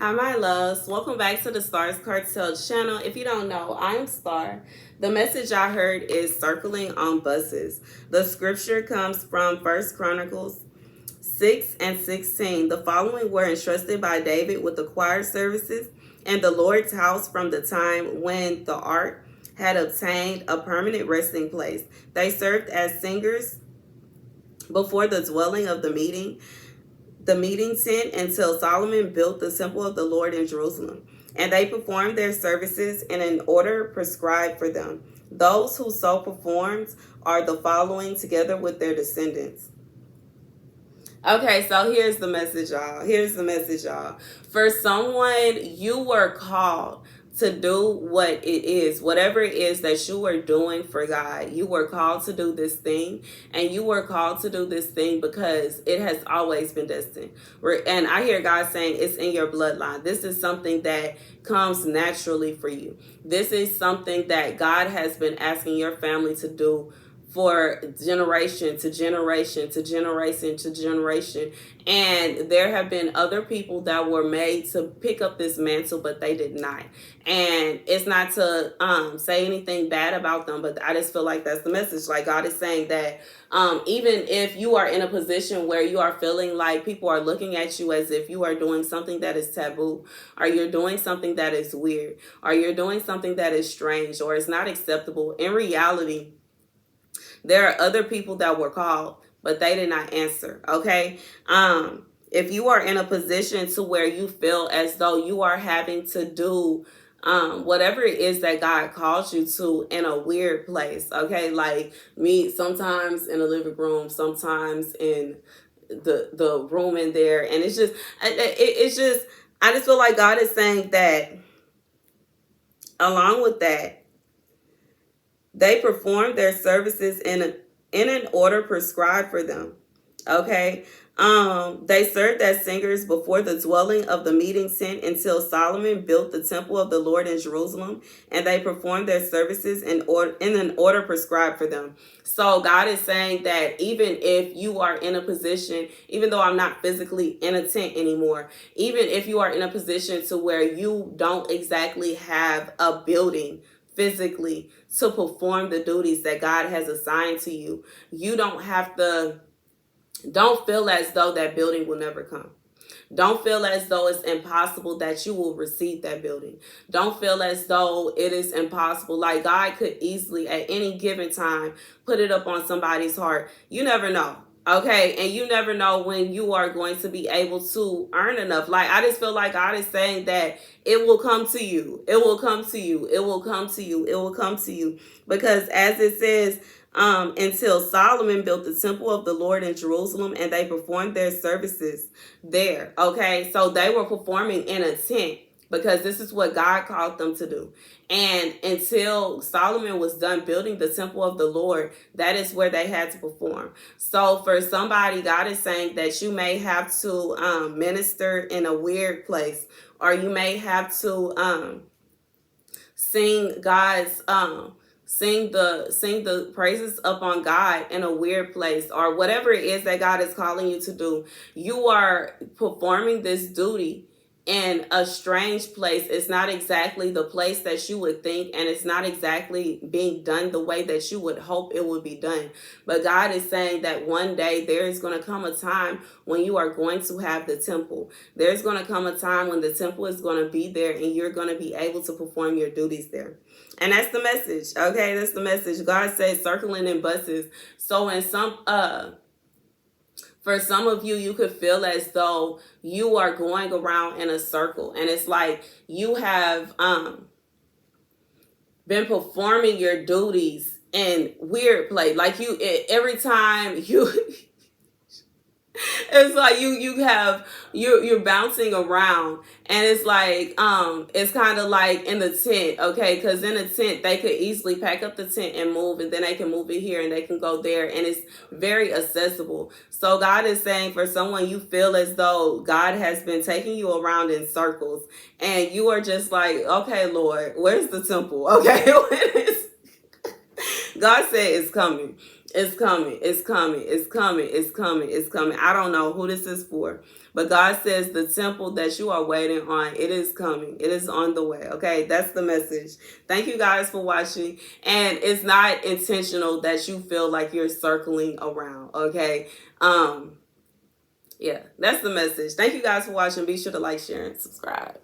Hi, my loves. Welcome back to the Starscartel channel. If you don't know, I'm Star. The message I heard is circling on buses. The scripture comes from First Chronicles 6 and 16. The following were entrusted by David with the choir services and the Lord's house from the time when the ark had obtained a permanent resting place. They served as singers before the dwelling of the meeting tent until Solomon built the temple of the Lord in Jerusalem. And they performed their services in an order prescribed for them. Those who so performed are the following together with their descendants. Okay, so here's the message, y'all. For someone, you were called to do what it is, whatever it is that you are doing for God. You were called to do this thing, and you were called to do this thing because it has always been destined. And I hear God saying it's in your bloodline. This is something that comes naturally for you. This is something that God has been asking your family to do for generation to generation to generation to generation. And there have been other people that were made to pick up this mantle, but they did not. And it's not to say anything bad about them, but I just feel like that's the message. Like God is saying that even if you are in a position where you are feeling like people are looking at you as if you are doing something that is taboo, or you're doing something that is weird, or you're doing something that is strange, or is not acceptable, in reality, there are other people that were called, but they did not answer. Okay. If you are in a position to where you feel as though you are having to do whatever it is that God calls you to in a weird place, okay, like me, sometimes in the living room, sometimes in the room in there, and it's just I just feel like God is saying that along with that, they performed their services in an order prescribed for them. Okay. They served as singers before the dwelling of the meeting tent until Solomon built the temple of the Lord in Jerusalem, and they performed their services in an order prescribed for them. So God is saying that even if you are in a position, even though I'm not physically in a tent anymore, even if you are in a position to where you don't exactly have a building physically to perform the duties that God has assigned to you, you don't feel as though that building will never come. Don't feel as though it's impossible that you will receive that building. Don't feel as though it is impossible. Like God could easily at any given time put it up on somebody's heart. You never know. Okay. And you never know when you are going to be able to earn enough. Like I just feel like God is saying that it will come to you. It will come to you. It will come to you. It will come to you. Because as it says, until Solomon built the temple of the Lord in Jerusalem, and they performed their services there. Okay, so they were performing in a tent because this is what God called them to do. And until Solomon was done building the temple of the Lord, that is where they had to perform. So for somebody, God is saying that you may have to minister in a weird place, or you may have to sing God's sing the praises up on God in a weird place, or whatever it is that God is calling you to do. You are performing this duty in a strange place. It's not exactly the place that you would think, and it's not exactly being done the way that you would hope it would be done. But God is saying that one day there is going to come a time when you are going to have the temple. There's going to come a time when the temple is going to be there, and you're going to be able to perform your duties there. And that's the message. Okay, that's the message. God says circling in buses. So in for some of you, you could feel as though you are going around in a circle, and it's like you have been performing your duties in weird place. Like every time you it's like you're bouncing around, and it's like it's kind of like in the tent, okay, because in a tent they could easily pack up the tent and move, and then they can move it here and they can go there, and it's very accessible. So God is saying for someone, you feel as though God has been taking you around in circles, and you are just like, okay, Lord, where's the temple? Okay, God said it's coming. It's coming. It's coming. It's coming. It's coming. It's coming. I don't know who this is for, but God says the temple that you are waiting on, it is coming. It is on the way. Okay, that's the message. Thank you guys for watching. And it's not intentional that you feel like you're circling around. Okay. Yeah, that's the message. Thank you guys for watching. Be sure to like, share, and subscribe.